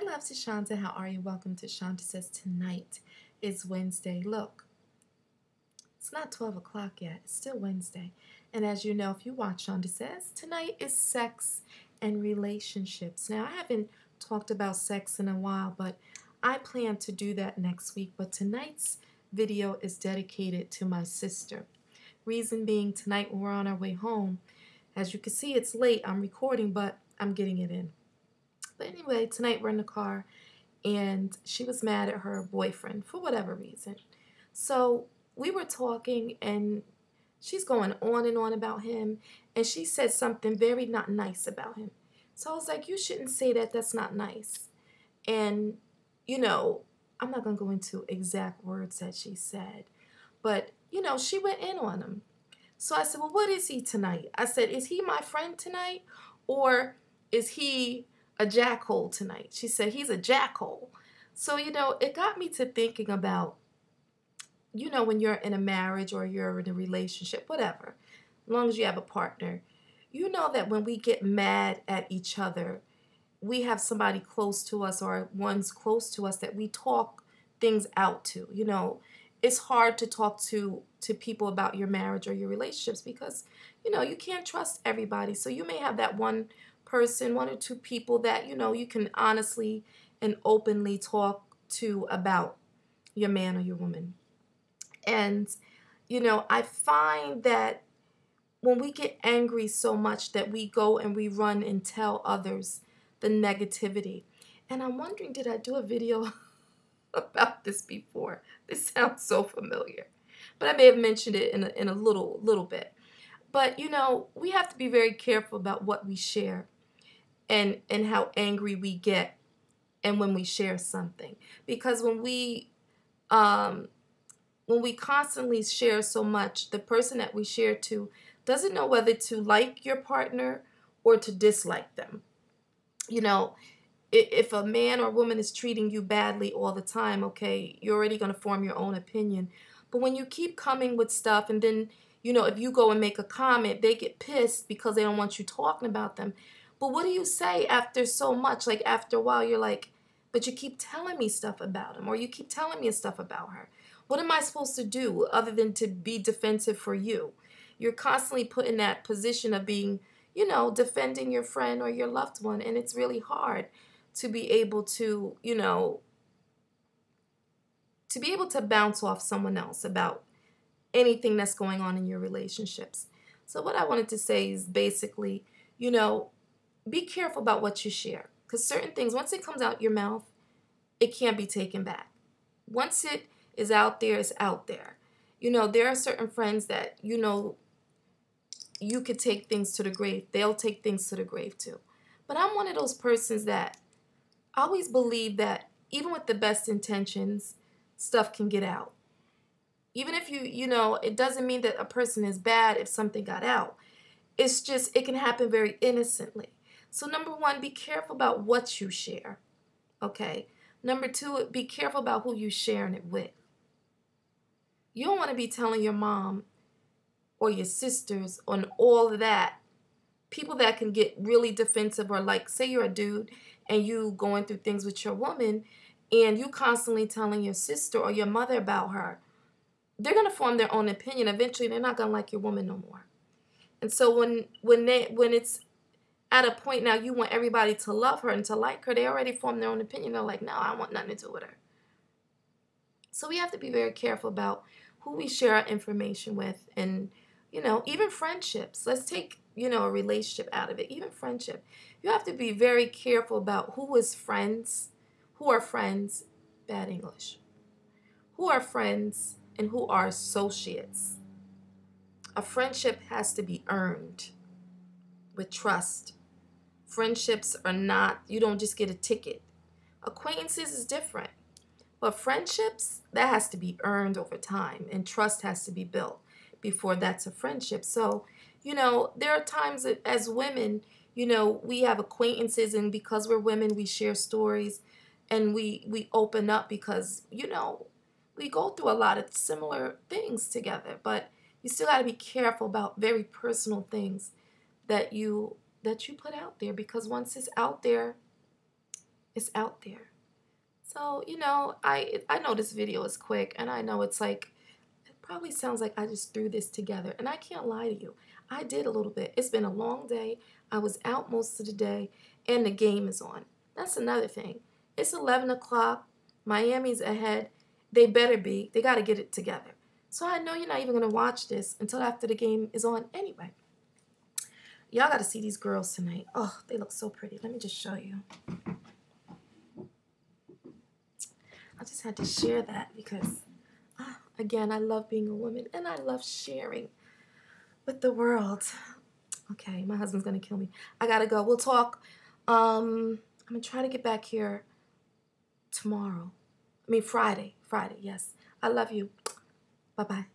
Hi, loves, it's Shanda. How are you? Welcome to Shanda Says. Tonight is Wednesday. Look, it's not 12 o'clock yet. It's still Wednesday. And as you know, if you watch Shanda Says, tonight is sex and relationships. Now, I haven't talked about sex in a while, but I plan to do that next week. But tonight's video is dedicated to my sister. Reason being, tonight when we're on our way home, as you can see, it's late. I'm recording, but I'm getting it in. But anyway, tonight we're in the car, and she was mad at her boyfriend for whatever reason. So we were talking, and she's going on and on about him, and she said something very not nice about him. So I was like, you shouldn't say that. That's not nice. And, I'm not going to go into exact words that she said, but, she went in on him. So I said, well, what is he tonight? I said, is he my friend tonight, or is he a jackhole tonight? She said, he's a jackhole. So, it got me to thinking about, when you're in a marriage or you're in a relationship, whatever, as long as you have a partner, you know that when we get mad at each other, we have somebody close to us or one's close to us that we talk things out to. It's hard to talk to people about your marriage or your relationships because, you can't trust everybody. So you may have that one person, one or two people that, you can honestly and openly talk to about your man or your woman. And, I find that when we get angry so much that we go and we run and tell others the negativity. And I'm wondering, did I do a video about this before? This sounds so familiar. But I may have mentioned it in a little bit. But, we have to be very careful about what we share and how angry we get and when we share something. Because when we constantly share so much, the person that we share to doesn't know whether to like your partner or to dislike them. If a man or woman is treating you badly all the time, okay, you're already going to form your own opinion. But when you keep coming with stuff and then, if you go and make a comment, they get pissed because they don't want you talking about them. But what do you say after so much? Like after a while, you're like, but you keep telling me stuff about him or you keep telling me stuff about her. What am I supposed to do other than to be defensive for you? You're constantly put in that position of being, defending your friend or your loved one. And it's really hard to be able to, bounce off someone else about anything that's going on in your relationships. So what I wanted to say is basically, be careful about what you share. Because certain things, once it comes out your mouth, it can't be taken back. Once it is out there, it's out there. There are certain friends that, you could take things to the grave. They'll take things to the grave too. But I'm one of those persons that I always believe that even with the best intentions, stuff can get out. Even if it doesn't mean that a person is bad if something got out. It's just, it can happen very innocently. So number one, be careful about what you share. Okay. Number two, be careful about who you're sharing it with. You don't want to be telling your mom or your sisters on all of that. People that can get really defensive, or like, say you're a dude and you going through things with your woman and you constantly telling your sister or your mother about her. They're going to form their own opinion. Eventually, they're not going to like your woman no more. And so when it's at a point now you want everybody to love her and to like her, they already formed their own opinion. They're like, no, I want nothing to do with her. So we have to be very careful about who we share our information with. And, even friendships. Let's take, a relationship out of it. Even friendship. You have to be very careful about who is friends, who are friends, bad English, who are friends and who are associates. A friendship has to be earned with trust. Friendships are not, you don't just get a ticket. Acquaintances is different. But friendships, that has to be earned over time, and trust has to be built before that's a friendship. So, there are times that as women, we have acquaintances, and because we're women, we share stories and we open up because, we go through a lot of similar things together. But you still got to be careful about very personal things that you put out there, because once it's out there, It's out there. So, I know this video is quick, and I know it's like, it probably sounds like I just threw this together. And I can't lie to you. I did a little bit. It's been a long day. I was out most of the day, and the game is on. That's another thing. It's 11 o'clock. Miami's ahead. They better be. They got to get it together. So I know you're not even going to watch this until after the game is on anyway. Y'all got to see these girls tonight. Oh, they look so pretty. Let me just show you. I just had to share that because, again, I love being a woman and I love sharing with the world. Okay, my husband's going to kill me. I got to go. We'll talk. I'm going to try to get back here tomorrow. Friday. Friday, yes. I love you. Bye-bye.